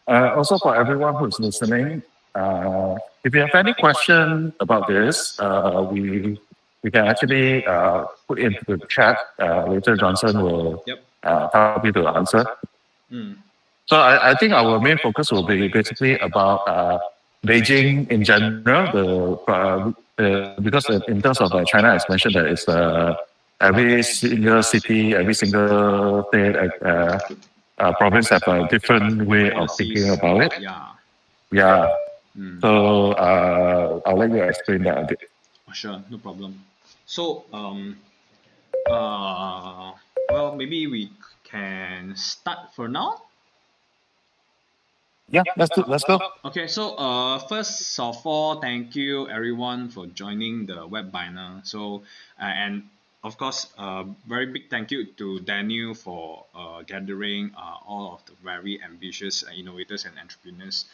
Also for everyone who's listening, if you have any question about this, we can actually put into the chat. Later, Johnson will Yep. help you to answer. So I think our main focus will be basically about Beijing in general. Because in terms of China, it's mentioned that it's every single city, every single state, province have a different way of thinking about it. Yeah. So I'll let you explain that a bit. Sure, no problem. So well, maybe we can start for now. Yeah, let's go. Okay, so first of all, thank you everyone for joining the webinar. So and of course, very big thank you to Daniel for gathering all of the very ambitious innovators and entrepreneurs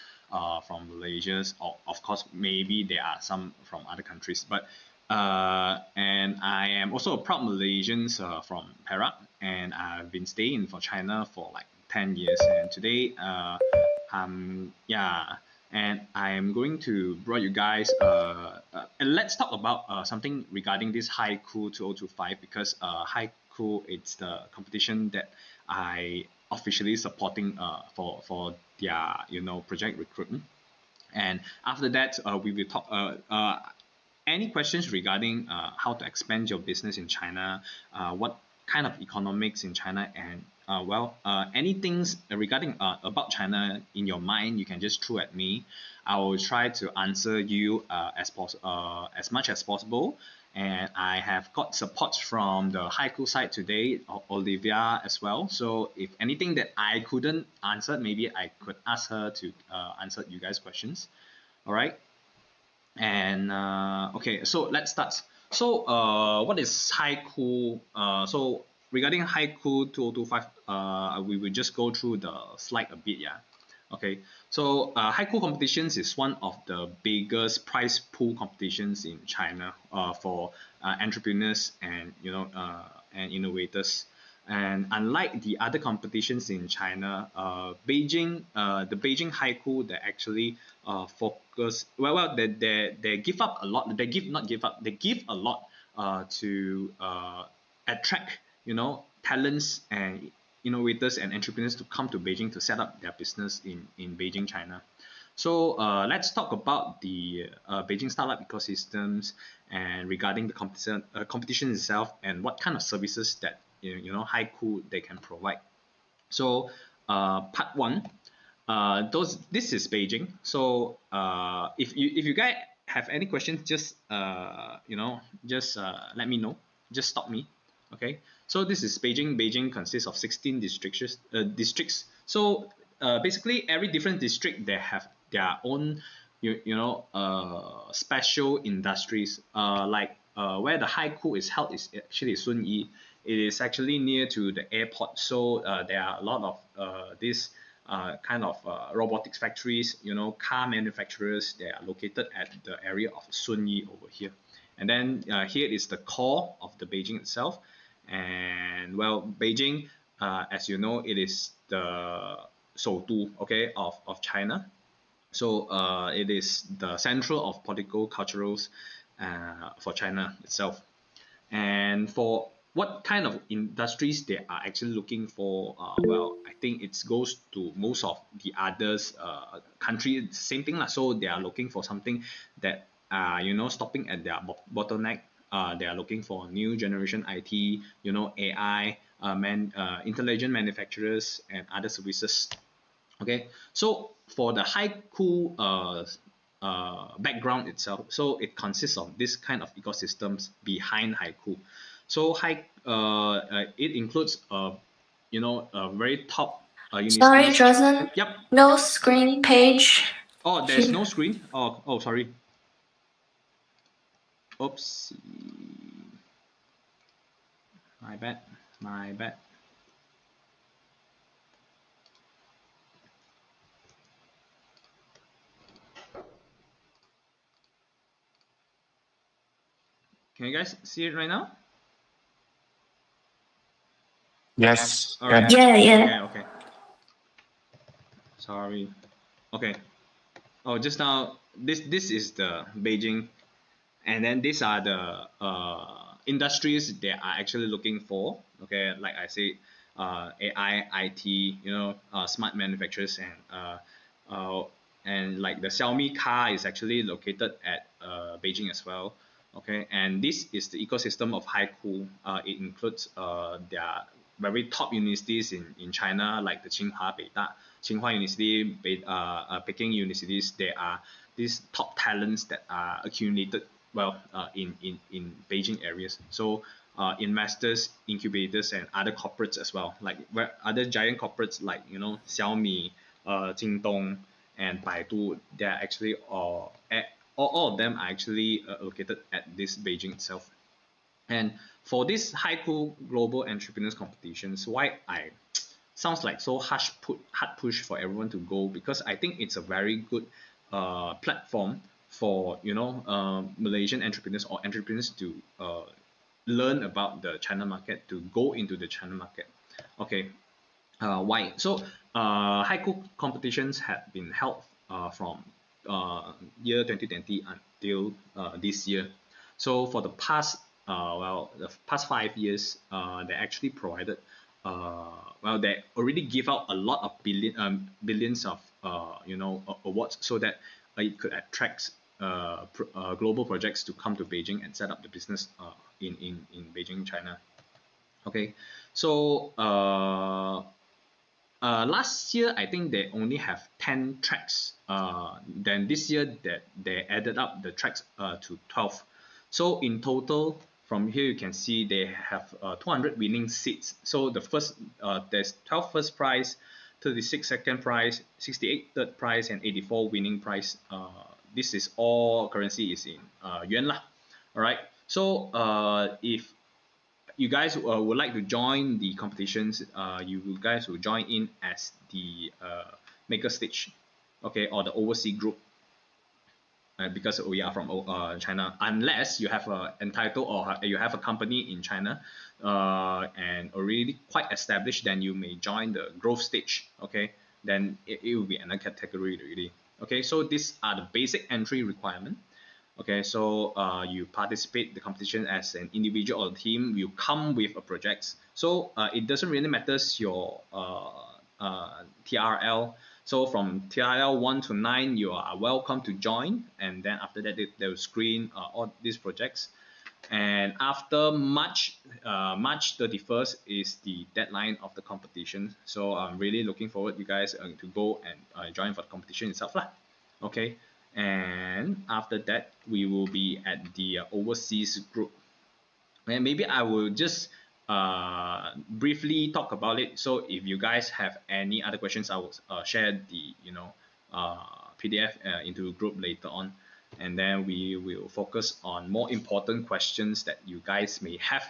from Malaysia. Of course, maybe there are some from other countries, but and I am also a proud Malaysian from Perak, and I've been staying for China for like 10 years, and today yeah, and I am going to bring you guys and let's talk about something regarding this HICOOL 2025, because HICOOL, it's the competition that I officially supporting for their project recruitment. And after that we will talk any questions regarding how to expand your business in China, what kind of economics in China, and anything regarding about China in your mind, you can just throw at me. I will try to answer you as much as possible. And I have got support from the HICOOL side today, Olivia as well. So if anything that I couldn't answer, maybe I could ask her to answer you guys' questions. All right. And okay, so let's start. So what is HICOOL? So regarding HICOOL 2025, we will just go through the slide a bit, yeah. Okay, so HICOOL competitions is one of the biggest prize pool competitions in China for entrepreneurs and and innovators. And unlike the other competitions in China, the Beijing HICOOL, they actually focus they give up a lot. They give a lot to attract talents and innovators and entrepreneurs to come to Beijing to set up their business in Beijing, China. So let's talk about the Beijing startup ecosystems and regarding the competition itself and what kind of services that HICOOL they can provide. So part one, this is Beijing. So if you guys have any questions, just let me know. Just stop me. Okay. So this is Beijing. Beijing consists of 16 districts. So basically, every different district they have their own special industries. Like where the HICOOL is held is actually Sun Yi. It is actually near to the airport. So there are a lot of these kind of robotics factories, car manufacturers. They are located at the area of Sun Yi over here. And then here is the core of the Beijing itself. And well, Beijing, as you know, it is the Shoudu, okay, of China. So it is the central of political culturals for China itself. And for what kind of industries they are actually looking for, well, I think it goes to most of the others country, same thing lah. So they are looking for something that stopping at their bottleneck. They are looking for new generation IT, AI, intelligent manufacturers and other services. Okay, so for the HICOOL background itself, so it consists of this kind of ecosystems behind HICOOL. So it includes a very top Sorry, Johnson. Yep. No screen page. Oh, there's no screen. Oh, sorry. Oops. My bad. Can you guys see it right now? Yes. All right. Yeah. Okay. Sorry. Okay. Oh, just now this is the Beijing, and then these are the industries they are actually looking for. Okay, like I said, AI, IT, smart manufacturers, uh, and like the Xiaomi car is actually located at Beijing as well. Okay, and this is the ecosystem of HICOOL. It includes their very top universities in China, like the Tsinghua University, Peking universities. There are these top talents that are accumulated well in Beijing areas. So investors, incubators, and other corporates as well, like other giant corporates like Xiaomi, Jingdong, and Baidu. They are actually all of them are actually located at this Beijing itself. And for this HICOOL Global Entrepreneurs Competitions, why I sounds like so hard push for everyone to go, because I think it's a very good platform for Malaysian entrepreneurs or entrepreneurs to learn about the China market, to go into the China market. Okay, why? So haiku competitions have been held from year 2020 until this year. So for the past the past 5 years, they actually provided they already give out a lot of billions of awards, so that it could attract global projects to come to Beijing and set up the business in Beijing, China. Okay, so last year I think they only have 10 tracks. Then this year that they added up the tracks to 12. So in total, from here you can see they have 200 winning seats. So the first there's 12 first prize, 36 second prize, 68 third prize, and 84 winning prize. This is all currency is in yuan lah. All right. So if you guys would like to join the competitions, you guys will join in as the maker stage, okay, or the overseas group, because we are from China. Unless you have a entitled or you have a company in China and already quite established, then you may join the growth stage. Okay, then it will be another category really. Okay, so these are the basic entry requirement. Okay, so you participate the competition as an individual or team. You come with a project. So it doesn't really matter your TRL. So from TRL 1 to 9, you are welcome to join. And then after that, they will screen all these projects. And after March 31st is the deadline of the competition. So I'm really looking forward you guys to go and join for the competition itself lah. Okay, and after that we will be at the overseas group, and maybe I will just briefly talk about it. So if you guys have any other questions, I will share the PDF into group later on, and then we will focus on more important questions that you guys may have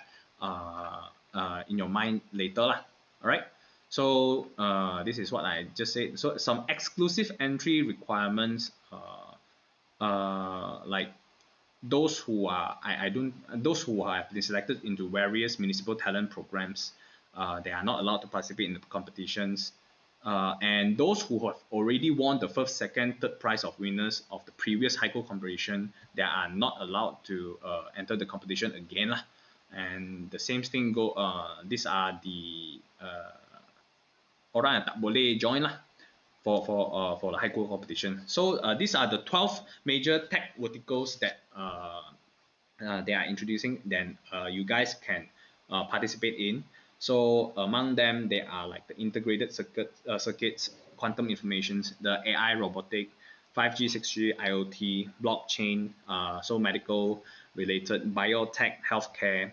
in your mind later lah. All right. So this is what I just said. So some exclusive entry requirements, like those who are I don't those who have been selected into various municipal talent programs, they are not allowed to participate in the competitions. And those who have already won the first, second, third prize of winners of the previous HICOOL competition, they are not allowed to enter the competition again lah. And the same thing go. These are the orang yang tak boleh join lah for the HICOOL competition. So these are the 12 major tech verticals that they are introducing. Then you guys can participate in. So among them, there are like the integrated circuits, quantum informations, the AI, robotic, 5G, 6G, IoT, blockchain, so medical related, biotech, healthcare,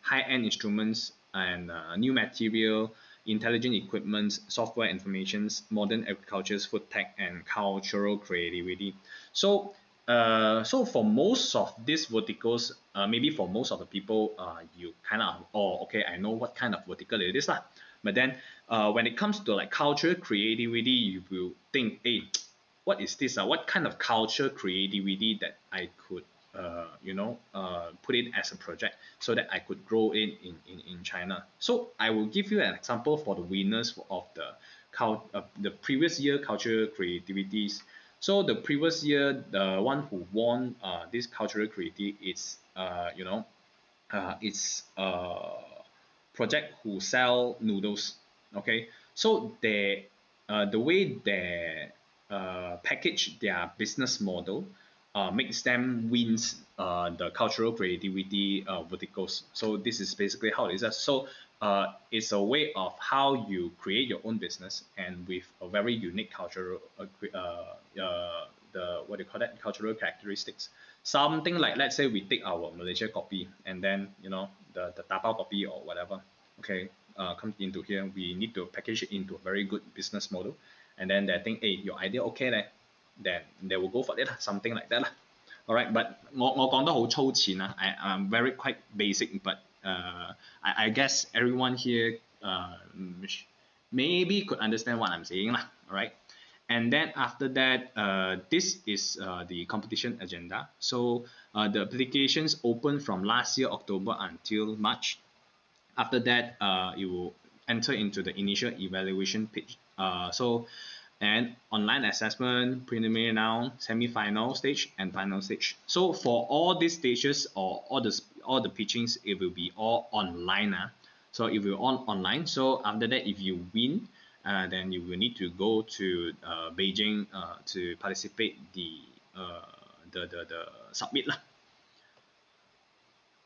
high-end instruments and new material, intelligent equipment, software informations, modern agriculture, food tech, and cultural creativity. So so for most of these verticals, maybe for most of the people, you kind of, okay, I know what kind of vertical it is lah. But then when it comes to like culture creativity, you will think, hey, what is this? What kind of culture creativity that I could put it as a project so that I could grow in China. So I will give you an example for the winners of the the previous year cultural creativities. So the previous year, the one who won this cultural creativity is it's project who sell noodles. Okay, so the way they package their business model makes them wins the cultural creativity verticals. So this is basically how it is. So it's a way of how you create your own business and with a very unique cultural the what do you call that, cultural characteristics. Something like, let's say we take our Malaysia copy and then the tapao copy or whatever, okay, comes into here. We need to package it into a very good business model, and then they think, hey, your idea okay leh, then they will go for it, something like that lah. Alright, but 我講得好粗淺啦，I'm very quite basic, but I guess everyone here maybe could understand what I'm saying lah. Alright, and then after that, this is the competition agenda. So the applications open from last year October until March. After that, you will enter into the initial evaluation page. And online assessment, preliminary round, semi-final stage, and final stage. So for all these stages or all the pitchings, it will be all online. So it will all online. So after that, if you win, then you will need to go to Beijing to participate the submit lah.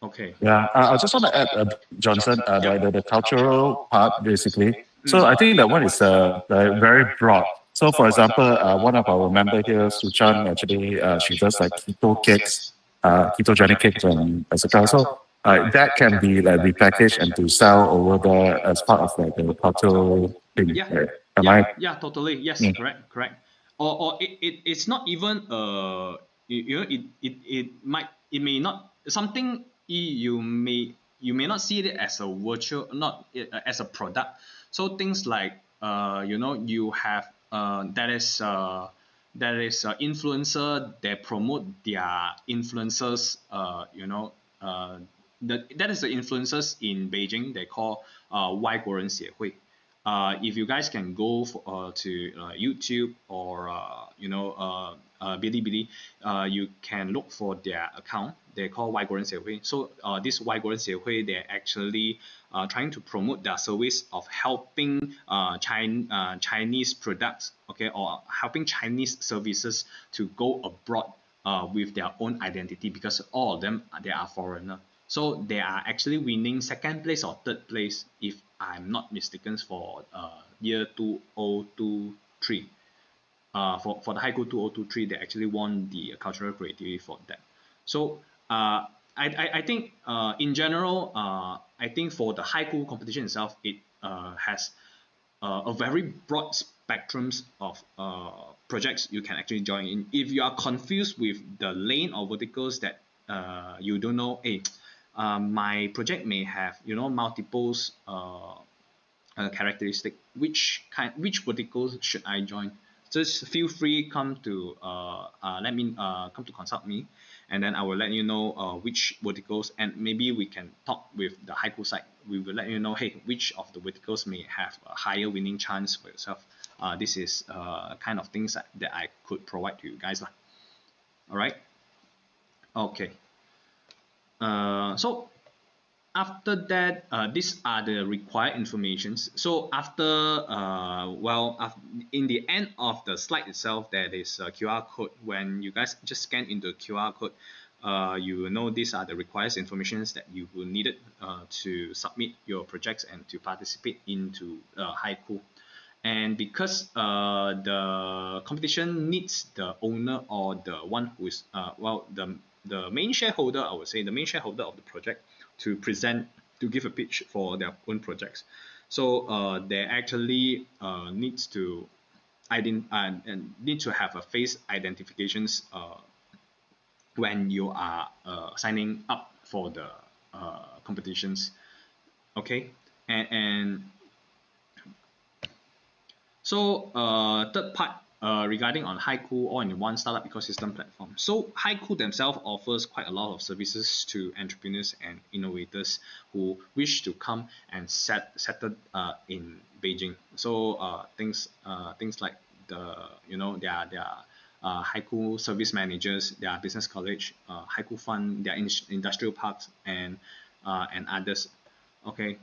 Okay. Yeah, I just want to add, Johnson, the cultural part basically. So I think that one is very broad. So for example, one of our member here, Suchan, actually, she does like keto cakes, ketogenic cakes, and etc. So that can be like repackaged and to sell over there as part of like the cultural thing. Yeah. Right? Yeah, totally. Yes, correct. Or it's not even it may not something you may not see it as a virtual, not as a product. So things like you have that is influencer, they promote their influencers, that is the influencers in Beijing, they call 外国人协会. If you guys can go to YouTube or Bilibili, you can look for their account. They call 外国人协会. So this 外国人协会, they're actually trying to promote their service of helping Chinese products, okay, or helping Chinese services to go abroad with their own identity, because all of them they are foreigner. So they are actually winning second place or third place, if I'm not mistaken, for year 2023. For the HICOOL 2023, they actually won the cultural creativity for that. So I think in general, I think for the HICOOL competition itself, it has a very broad spectrum of projects you can actually join in. If you are confused with the lane or verticals that you don't know, hey, my project may have multiples characteristic. Which verticals should I join? Just feel free come to come to consult me, and then I will let you know which verticals, and maybe we can talk with the HICOOL side. We will let you know, hey, which of the verticals may have a higher winning chance for yourself. This is kind of things that I could provide to you guys lah. All right. Okay. So after that, these are the required informations. So after in the end of the slide itself, there is a QR code. When you guys just scan into the QR code, you will know these are the required informations that you will need it to submit your projects and to participate into HICOOL. And because the competition needs the owner or the one who is the main shareholder, I would say the main shareholder of the project, to give a pitch for their own projects. So they actually needs to need to have a face identifications when you are signing up for the competitions. Okay, and so third part, regarding on HICOOL all-in-one startup ecosystem platform. So HICOOL themselves offers quite a lot of services to entrepreneurs and innovators who wish to come and settle in Beijing. So things like their HICOOL service managers, their business college, HICOOL fund, their industrial parks, and others. Okay,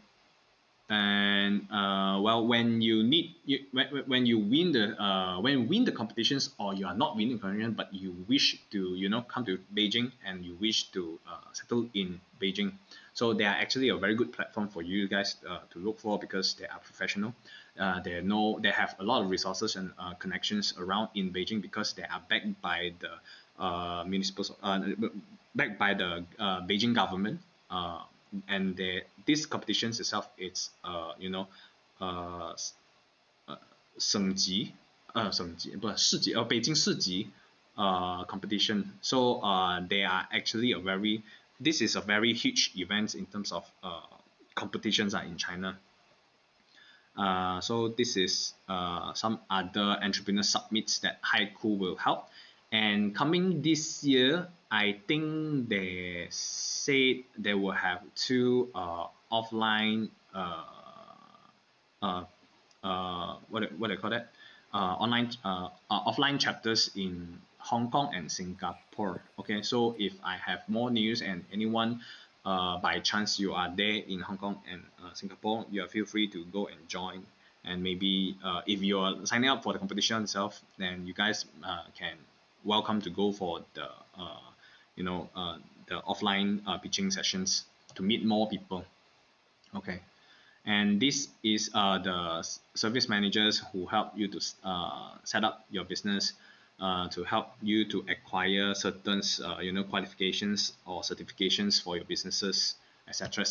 and well, when you need when you win the competitions, or you are not winning the competition but you wish to come to Beijing and you wish to settle in Beijing, so they are actually a very good platform for you guys to look for, because they are professional. They have a lot of resources and connections around in Beijing, because they are backed by the municipal backed by the Beijing government, and this competitions itself, it's uh, 省级不市级北京市级 competition. So they are actually this is a very huge event in terms of competitions in China. So this is some other entrepreneur summits that HICOOL will help. And coming this year, I think they say they will have two offline what do you call that? Offline chapters in Hong Kong and Singapore. Okay, so if I have more news and anyone by chance you are there in Hong Kong and Singapore, you feel free to go and join. And maybe if you are signing up for the competition itself, then you guys can welcome to go for the the offline pitching sessions to meet more people. Okay, and this is the service managers who help you to set up your business, to help you to acquire certain qualifications or certifications for your businesses, etc.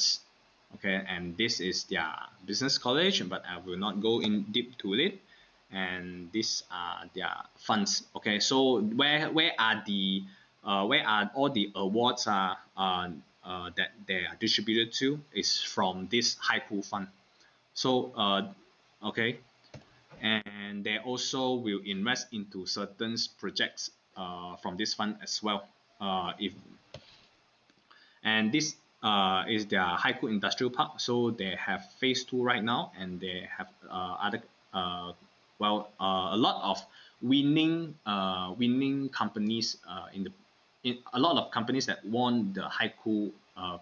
Okay, and this is their business college, but I will not go in deep to it. And these are their funds. Okay, so where are all the awards that they are distributed to is from this HICOOL fund. So okay, and they also will invest into certain projects from this fund as well. If and this is their HICOOL Industrial Park. So they have phase 2 right now, and they have other a lot of winning companies in a lot of companies that won the HICOOL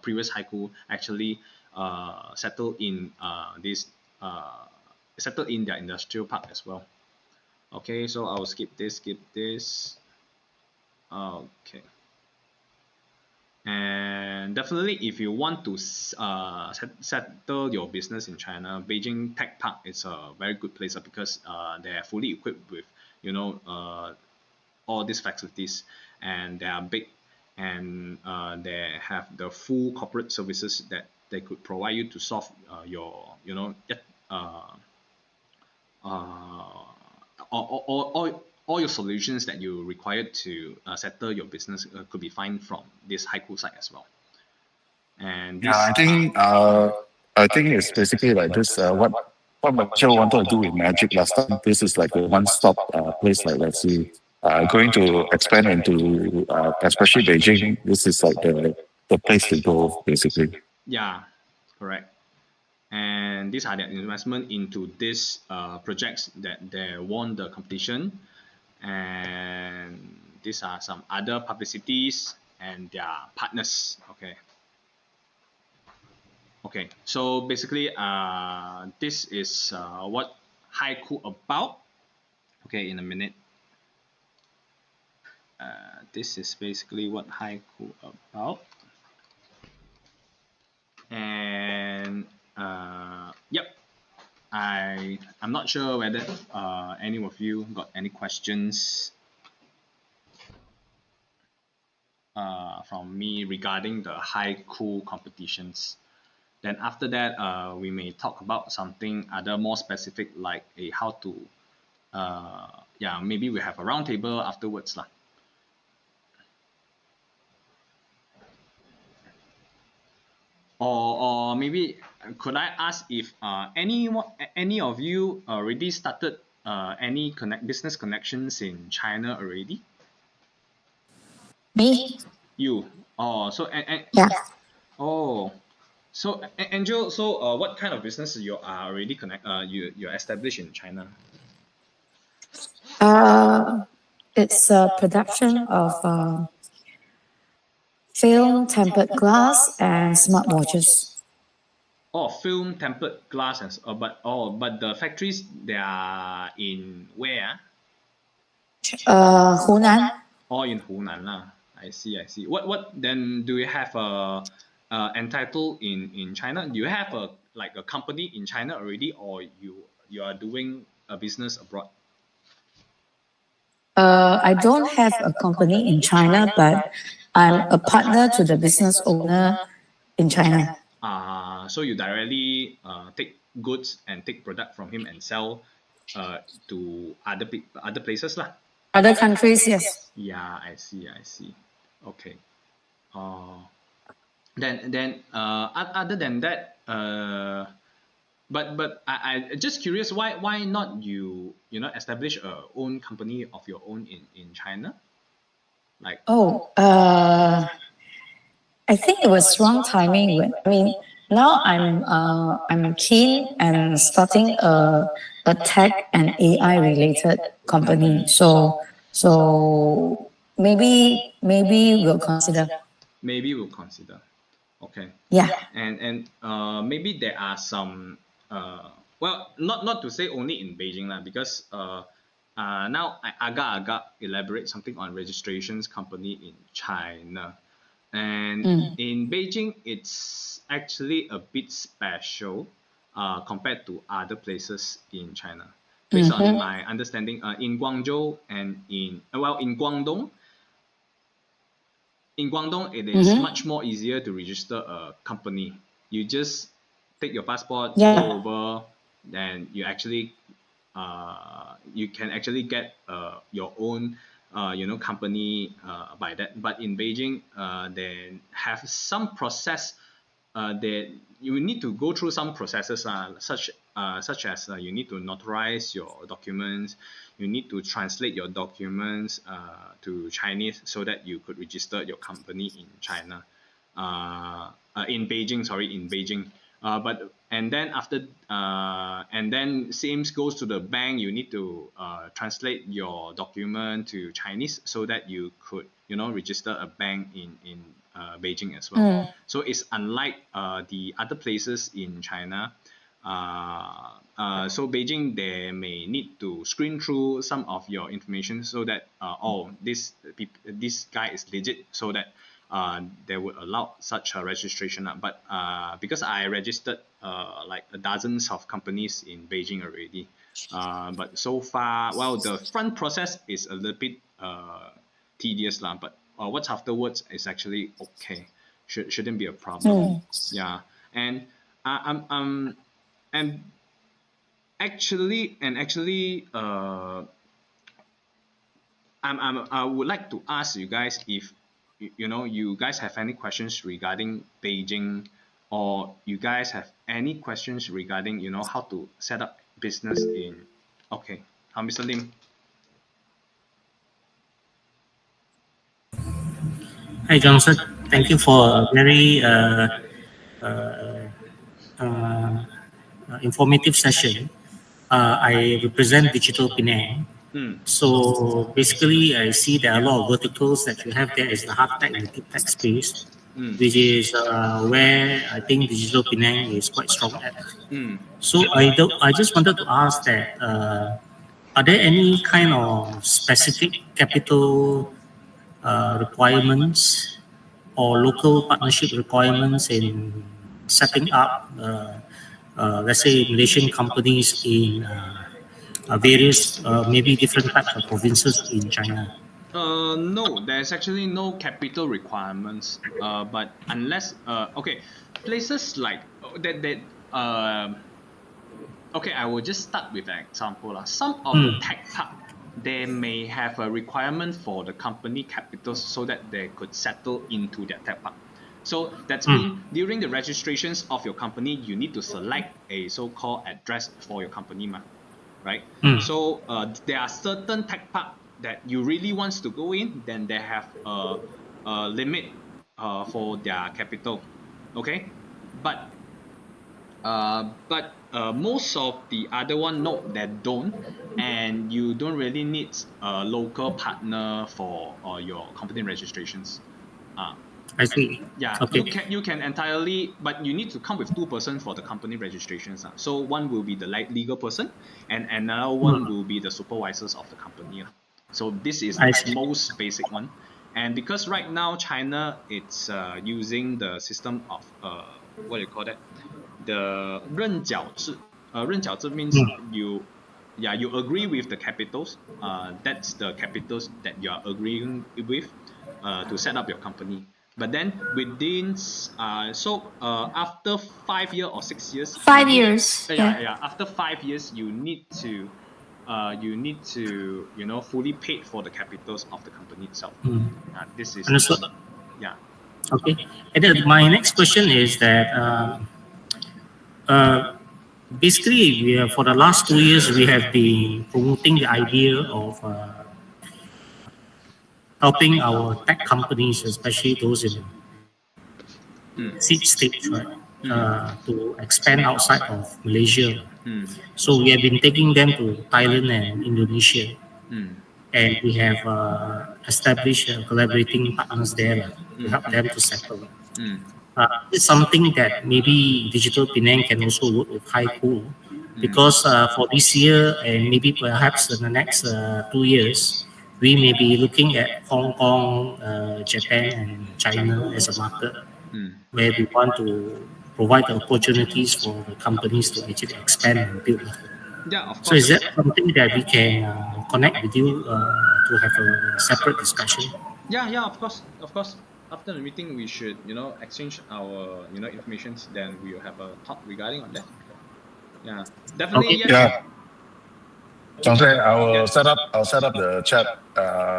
previous HICOOL actually settle in settle in their industrial park as well. Okay, so I'll skip this. Okay. And definitely, if you want to settle your business in China, Beijing Tech Park is a very good place because they are fully equipped with all these facilities, and they are big, and they have the full corporate services that they could provide you to solve your all your solutions that you require to settle your business could be found from this HICOOL site as well. And this, I think it's basically like this. What Michelle wanted to do with Magic last time. This is like a one-stop place. Like let's see, going to expand into especially Beijing. This is like the place to go basically. Yeah, correct. And these are their investment into these projects that they won the competition. And these are some other publicities and their partners. Okay, so basically this is what HICOOL about. Okay, in a minute. This is basically what HICOOL about. And yep, I'm not sure whether any of you got any questions from me regarding the HICOOL competitions. Then after that, we may talk about something other more specific, like how to maybe we have a roundtable afterwards lah. Or maybe could I ask if any of you already started any business connections in China already? Me? You. Oh, so Yeah. oh, so Angel. So what kind of business you are already you're established in China? Uh, it's a production of film, tempered glass, and smartwatches. Oh, film, tempered glass, and but the factories they are in where? Hunan. All in Hunan lah. I see, I see. What then? Do you have a entitled in China? Do you have a like a company in China already, or you are doing a business abroad? I don't have a company in China, but I'm a partner to the business owner in China. So you directly take goods and take product from him and sell to other places lah. Other countries, yes. Yeah, I see, I see. Okay. Uh, then other than that, but I just curious why not establish a own company of your own in China, like. Oh, I think it was wrong timing. Now I'm keen and starting a tech and AI related company. So maybe we'll consider. Maybe we'll consider. Okay. Yeah. And maybe there are some well, not to say only in Beijing lah, because now I agak elaborate something on registrations company in China, and in Beijing it's actually a bit special compared to other places in China. Based on my understanding, in Guangzhou and in Guangdong, it is much more easier to register a company. You just take your passport, Yeah. go over, then you can actually get your own company by that. But in Beijing, they have some process that you need to go through some processes, such as you need to notarize your documents, you need to translate your documents to Chinese so that you could register your company in China, in Beijing. Sorry, in Beijing. But and then after and then same goes to the bank. You need to translate your document to Chinese so that you could register a bank in Beijing as well. So it's unlike the other places in China. So Beijing, they may need to screen through some of your information so that this guy is legit, so that they would allow such a registration. But because I registered like dozens of companies in Beijing already, but so far, well, the front process is a little bit tedious lah, but what's afterwards is actually okay. Shouldn't be a problem. Yeah, and and actually, I would like to ask you guys if you guys have any questions regarding Beijing, or you guys have any questions regarding how to set up business in. Okay, Mr. Lim. Hi, Johnson. Thank you for a very informative session. I represent Digital Penang. So basically, I see there are a lot of verticals that you have there is the hard tech and the deep tech space, which is where I think Digital Penang is quite strong at. So I just wanted to ask that are there any kind of specific capital requirements or local partnership requirements in setting up, let's say, Malaysian companies in various, maybe different types of provinces in China? No, there's actually no capital requirements. But unless okay, places like that. Okay, I will just start with an example lah. Some of the tech park, they may have a requirement for the company capitals so that they could settle into their tech park. So that's mean during the registrations of your company, you need to select a so-called address for your company, ma. right? So there are certain tech park that you really wants to go in, then they have a limit for their capital, okay? But most of the other one, no, that don't, and you don't really need a local partner for your company registrations. I see. Yeah, Okay. you can entirely, but you need to come with 2 person for the company registrations. So one will be the legal person, and another one will be the supervisors of the company. So this is I the see. most basic one. And because right now China, it's using the system of what do you call that? The 认缴制. 认缴制 means you agree with the capitals. That's the capitals that you are agreeing with to set up your company. But then within after 5 years or 6 years, you 5 need years. after 5 years you need to fully paid for the capitals of the company itself. This is Understood. yeah. Okay. And then my next question is that uh, basically for the last 2 years we have been promoting the idea of helping our tech companies, especially those in seed stage, right, to expand outside of Malaysia. So we have been taking them to Thailand and Indonesia, and we have established collaborating partners there to help them to settle. It's something that maybe Digital Penang can also work with HICOOL, because for this year and maybe perhaps in the next 2 years, we may be looking at Hong Kong, Japan, and China as a market where we want to provide the opportunities for the companies to actually expand and build. Yeah, of So is course. that something that we can connect with you to have a separate discussion? Yeah, of course. After the meeting, we should exchange our informations. Then we will have a talk regarding on that. Yeah, definitely Okay. yes. Yeah. Johnson, Yeah. I'll set up the chat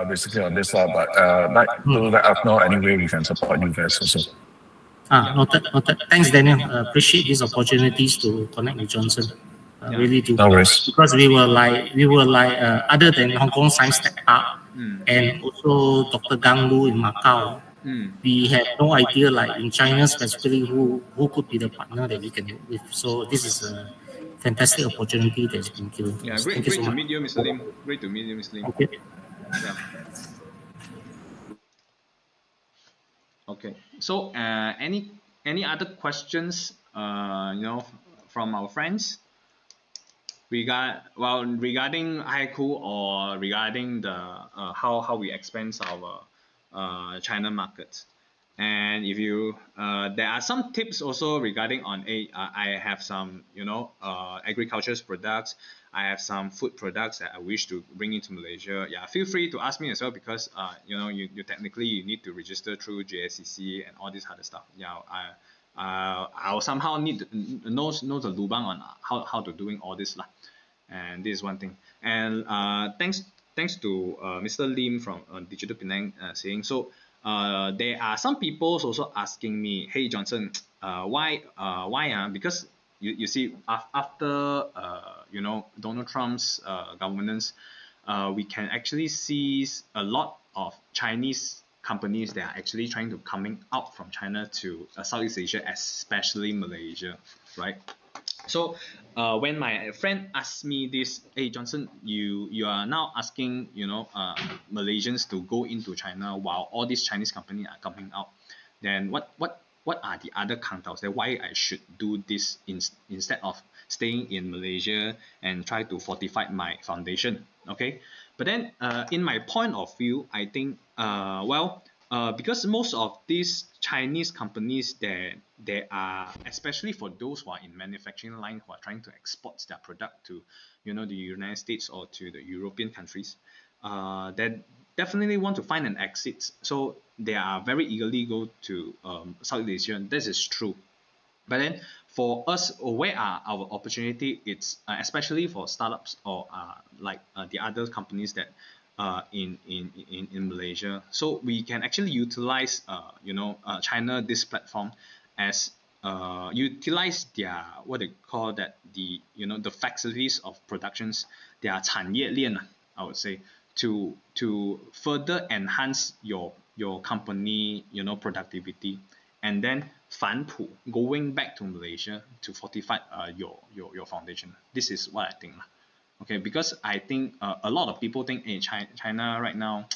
basically on this but like to let us know anyway we can support you guys also. Noted, noted. Thanks, Daniel. Appreciate these opportunities to connect with Johnson. Yeah. Really do. No worries. Because we were like other than Hong Kong Science Tech Park and also Dr. Gang Lu in Macau, we have no idea like in China specifically who could be the partner that we can work with. So this is a fantastic opportunity that's been given to Yeah, us. great, Thank you so to much. meet you, Mr. Lim. Great to meet you, Mr. Lim. Okay. Yeah. Okay. So, any other questions? From our friends regarding HICOOL or regarding the how we expand our China market. And if you there are some tips also regarding on I have some agriculture's products. I have some food products that I wish to bring into Malaysia. Yeah, feel free to ask me as well, because you technically you need to register through JSCC and all this other stuff. Yeah, I'll somehow need to know the lubang on how to doing all this lah. And this is one thing. And thanks to Mr. Lim from Digital Penang saying so. There are some people also asking me, hey Johnson, why because you see after Donald Trump's governance, we can actually see a lot of Chinese companies that are actually trying to coming out from China to Southeast Asia, especially Malaysia, right? So when my friend asked me this, hey Johnson, you are now asking Malaysians to go into China while all these Chinese companies are coming out, then what are the other counters that why I should do this instead of staying in Malaysia and try to fortify my foundation, okay? But then in my point of view, I think because most of these Chinese companies they are, especially for those who are in manufacturing line who are trying to export their product to the United States or to the European countries, they definitely want to find an exit. So they are very eagerly go to Southeast Asia. This is true. But then for us, where are our opportunity? It's especially for startups or the other companies that in Malaysia. So we can actually utilize China this platform as utilize their what they call that the the facilities of productions, their 产业链, I would say, to further enhance your company productivity, and then 反哺 going back to Malaysia to fortify your foundation. This is what I think. Okay, because I think a lot of people think, hey, China right now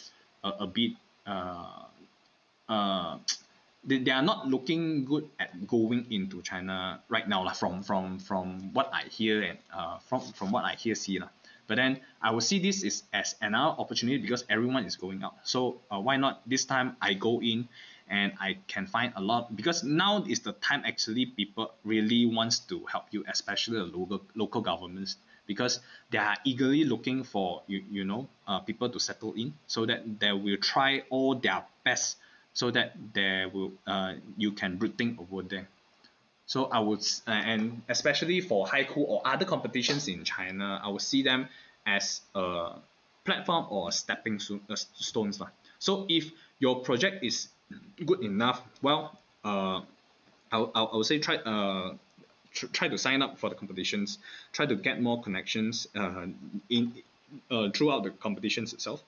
a bit uh, they are not looking good at going into China right now, from what I hear and from what I hear see. But then I will see this is as another opportunity because everyone is going out. So why not this time I go in and I can find a lot, because now is the time actually people really wants to help you, especially the local governments, because they are eagerly looking for people to settle in, so that they will try all their best so that there will you can rethink over there. So I would and especially for HICOOL or other competitions in China, I would see them as a platform or a stepping stones. So if your project is good enough, well, I would say try to sign up for the competitions, try to get more connections in throughout the competitions itself,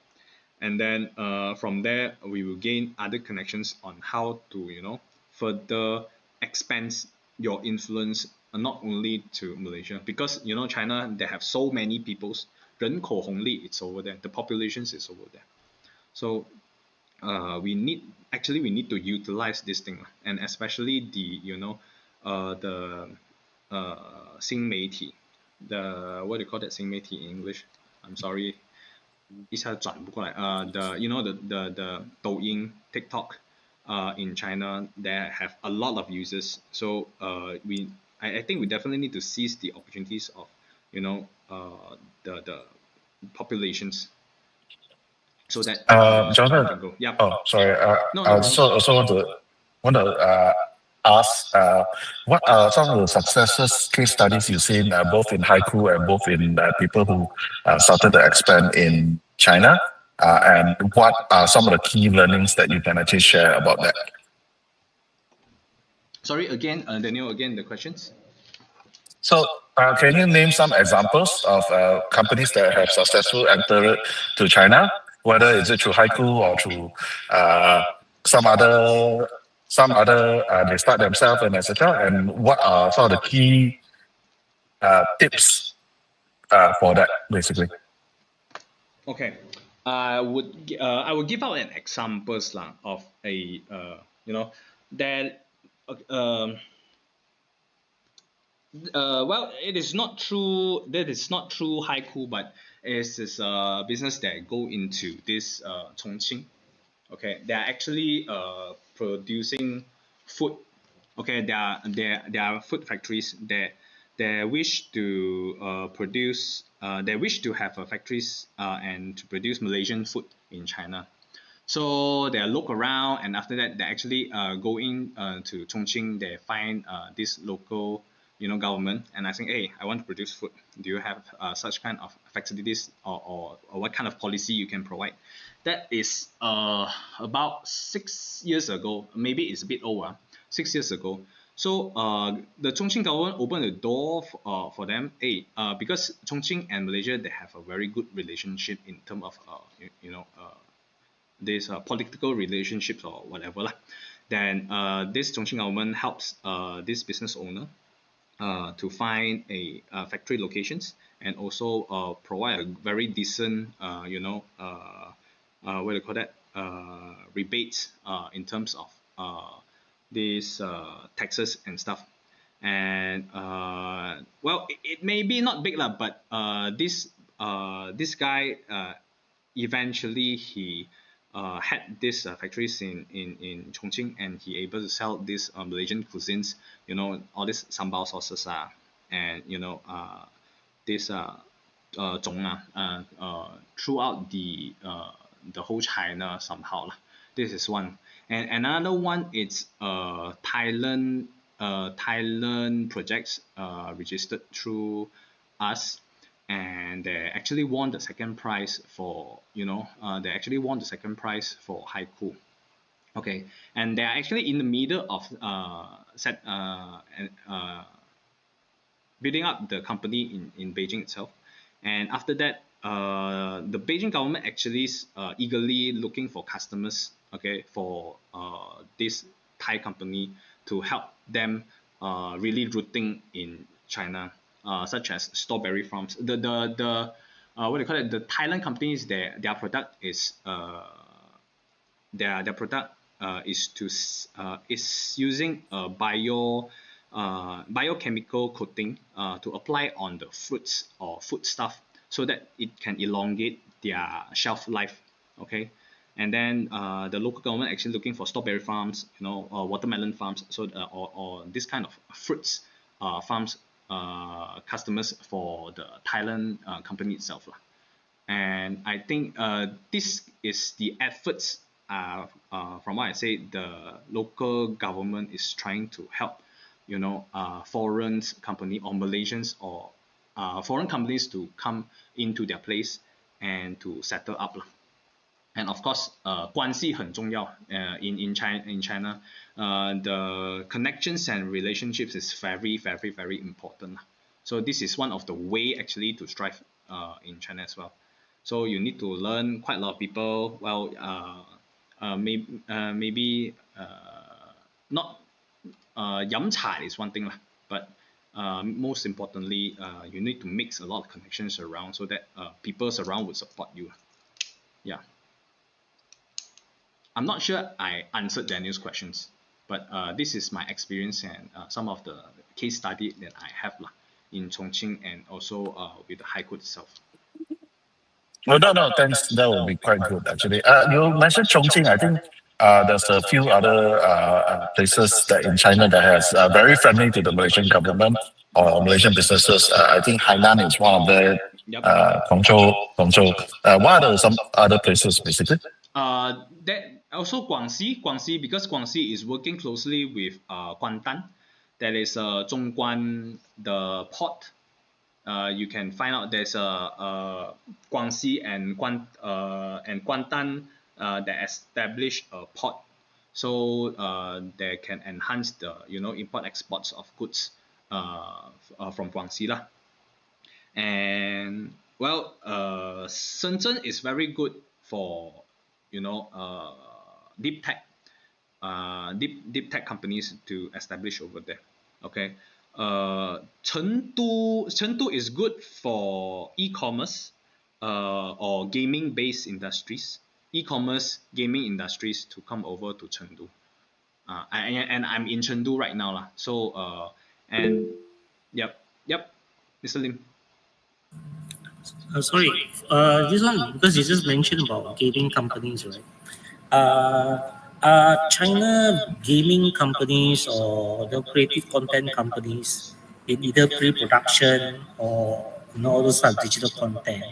and then from there we will gain other connections on how to further expand your influence, not only to Malaysia, because China, they have so many peoples, 人口红利 it's over there, the populations is over there. So we need to utilize this thing, and especially the the 新媒体, the what do you call that 新媒体 in English? I'm sorry, 一下转不过来. The the Douyin, TikTok in China, they have a lot of users. So I think we definitely need to seize the opportunities of the populations, so that Jonathan. can go. Yeah. Oh, sorry. No, I no also want to ask what are some of the successes case studies you've seen both in HICOOL and both in people who started to expand in China, and what are some of the key learnings that you can actually share about that? Sorry, again, Daniel, again, the questions. So, can you name some examples of companies that have successfully entered to China, whether is it through HICOOL or through some other they start themselves and etc. And what are some of the key tips for that, basically? Okay, I would give out an examples of a that well, it is not true. That is not true HICOOL, but it is a business that go into this Chongqing. Okay, they are actually producing food. Okay, there are food factories that they wish to produce. They wish to have factories and to produce Malaysian food in China. So they look around, and after that, they actually go in to Chongqing. They find this local government, and I think, hey, I want to produce food. Do you have such kind of facilities, or what kind of policy you can provide? That is about 6 years ago. Maybe it's a bit over. 6 years ago. So the Chongqing government opened the door for them. Hey, because Chongqing and Malaysia, they have a very good relationship in terms of this political relationships or whatever lah. Then this Chongqing government helps this business owner to find a factory locations, and also provide a very decent what do you call that rebates in terms of these taxes and stuff. And well, it may be not big lah, but this guy eventually he had these factories in Chongqing, and he able to sell these Malaysian cuisines, all these sambal sauces and this zhong throughout the whole China somehow. This is one. And another one is Thailand projects registered through us, and they actually won the second prize for HICOOL. Okay, and they are actually in the middle of building up the company in Beijing itself. And after that, the Beijing government actually is eagerly looking for customers, okay, for this Thai company to help them really rooting in China, such as strawberry farms. The what do you call it? The Thailand companies, their product is their product is using a biochemical coating to apply on the fruits or food stuff so that it can elongate their shelf life. Okay, and then the local government actually looking for strawberry farms, watermelon farms, so or this kind of fruits farms customers for the Thailand company itself lah. And I think this is the efforts from what I say the local government is trying to help foreign company or Malaysians or foreign companies to come into their place and to settle up. And of course 关系很重要 in China the connections and relationships is very very very important. So this is one of the way actually to strive in China as well. So you need to learn quite a lot of people. Well, maybe not 飲茶 is one thing lah, but most importantly, you need to mix a lot of connections around so that people around would support you. Yeah. I'm not sure I answered Daniel's questions, but this is my experience and some of the case study that I have lah, in Chongqing and also with the HICOOL itself. Oh, no, thanks. That will be quite good, actually. You mentioned Chongqing. I think there's a few other places that in China that has very friendly to the Malaysian government or Malaysian businesses. I think Hainan is one of the. Yep. Guangzhou. What are some other places, basically? That also Guangxi, because Guangxi is working closely with Kuantan. That is Zhongguan, the port. You can find out there's a Guangxi and Kuantan that establish a port, so they can enhance the import exports of goods from Guangxi lah. And well, Shenzhen is very good for deep tech companies to establish over there. Okay, Chengdu is good for e-commerce or gaming based industries, e-commerce gaming industries to come over to Chengdu. And I'm in Chengdu right now lah. So and yep, Mr. Lim. Sorry, this one because you just mentioned about gaming companies, right? China gaming companies or the creative content companies in either pre-production or all those digital content.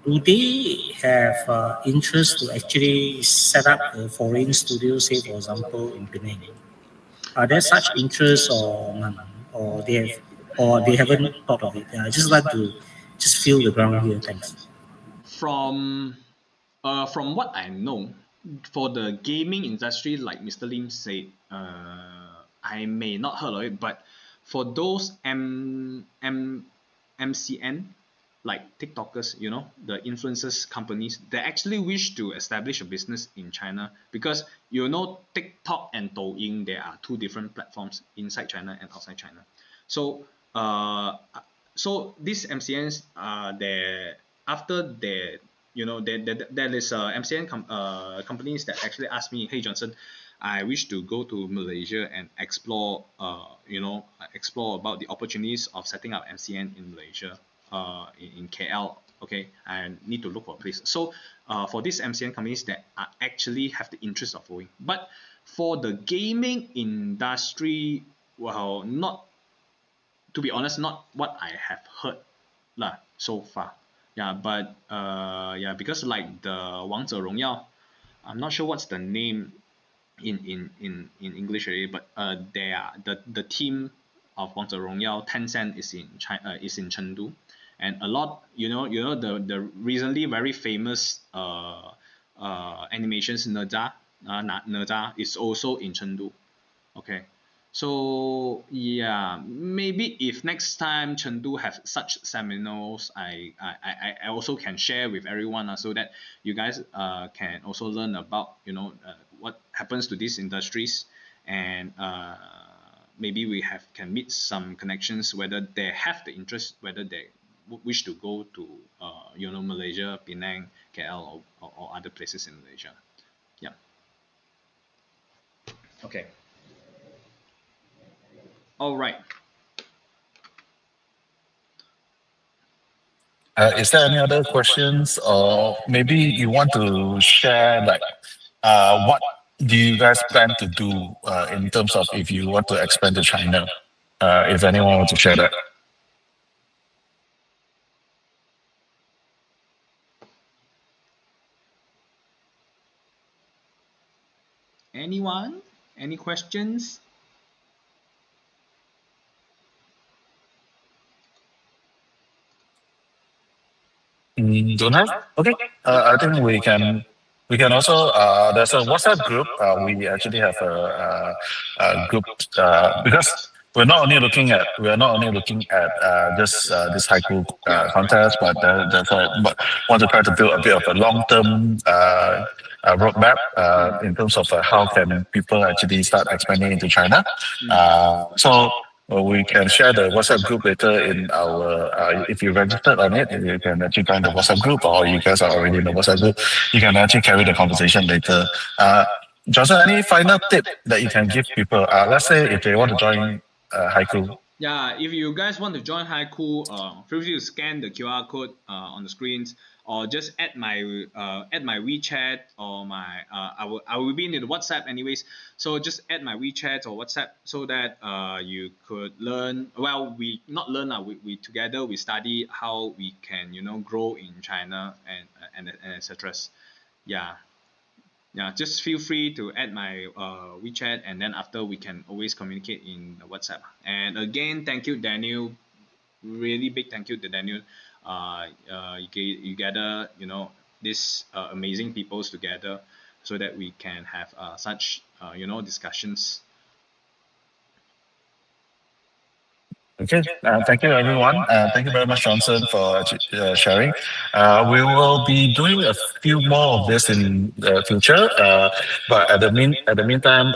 Do they have interest to actually set up a foreign studio, say for example in Penang? Are there such interests or none, or they haven't thought of it? I just like to feel the ground here. Thanks. From what I know, for the gaming industry, like Mr. Lim said, I may not heard of it, but for those MCN, like TikTokers, the influencers companies, they actually wish to establish a business in China because TikTok and Douyin, there are two different platforms inside China and outside China. So these MCNs there is MCN companies that actually ask me, hey Johnson, I wish to go to Malaysia and explore about the opportunities of setting up MCN in Malaysia, in KL. Okay, I need to look for a place. So for these MCN companies that are actually have the interest of going, but for the gaming industry, well, to be honest, not what I have heard lah so far. Yeah, but because like the 王者荣耀, I'm not sure what's the name in English already, but they are the team of 王者荣耀, Tencent is in China, is in Chengdu, and a lot the recently very famous animations Naja Naza is also in Chengdu. Okay. So yeah, maybe if next time Chengdu have such seminars, I also can share with everyone so that you guys can also learn about what happens to these industries, and maybe we can meet some connections whether they have the interest, whether they wish to go to Malaysia, Penang, KL, or other places in Malaysia. Yeah. Okay. All right. Is there any other questions, or maybe you want to share like what do you guys plan to do in terms of if you want to expand to China? If anyone wants to share that. Anyone? Any questions? Don't have? Okay. I think we can also there's a WhatsApp group. We actually have a group because we are not only looking at this haiku contest, but but want to try to build a bit of a long-term roadmap in terms of how can people actually start expanding into China. So we can share the WhatsApp group later in our, if you registered on it, you can actually join the WhatsApp group, or you guys are already in the WhatsApp group, you can actually carry the conversation later. Johnson, any final tip that you can give people? Let's say if they want to join HICOOL. Yeah, if you guys want to join HICOOL, feel free to scan the QR code on the screens, or just add my WeChat or my I will be in the WhatsApp anyways. So just add my WeChat or WhatsApp so that you could learn. Well, we not learn we together we study how we can grow in China and etc. Yeah. Yeah, just feel free to add my WeChat, and then after we can always communicate in WhatsApp. And again, thank you, Daniel. Really big thank you to Daniel. You gather these amazing peoples together so that we can have such discussions. Okay, thank you everyone. Thank you very much, Johnson, for sharing. We will be doing a few more of this in the future. But at the meantime,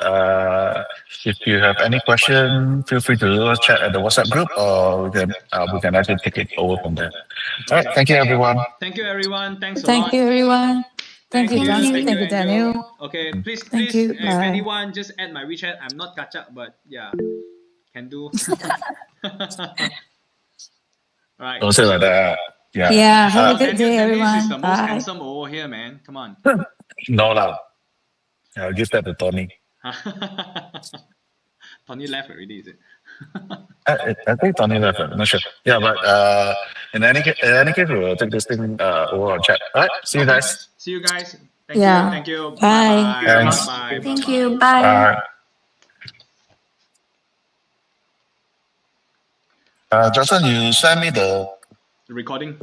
if you have any question, feel free to chat at the WhatsApp group, or we can actually take it over from there. All right, thank you everyone. Thank you everyone. Thanks a lot. Thank you, everyone. Thank you, Johnson. Thank Thank you, Angel. Daniel. Okay, please, Thank you. if Bye. anyone just add my WeChat. I'm not kacak, but yeah, can do. Right. Don't say like that. Yeah. Yeah. Have a good day, Daniel is everyone. the most Bye. handsome over here, man. Come on. No lah. I'll give that to Tony. Tony left already, is it? I think Tony left. I'm not sure. Yeah, but in any case, we will take this thing over on chat. All right. See you guys. See you guys. Thank Yeah. you. Thank you. Bye. Bye. Thanks. Bye. Thank you. Bye. Johnson, you send me the Recording.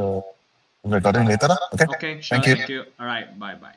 recording later, lah. Okay. Okay. Sure. Thank you. Thank you. All right. Bye. Bye.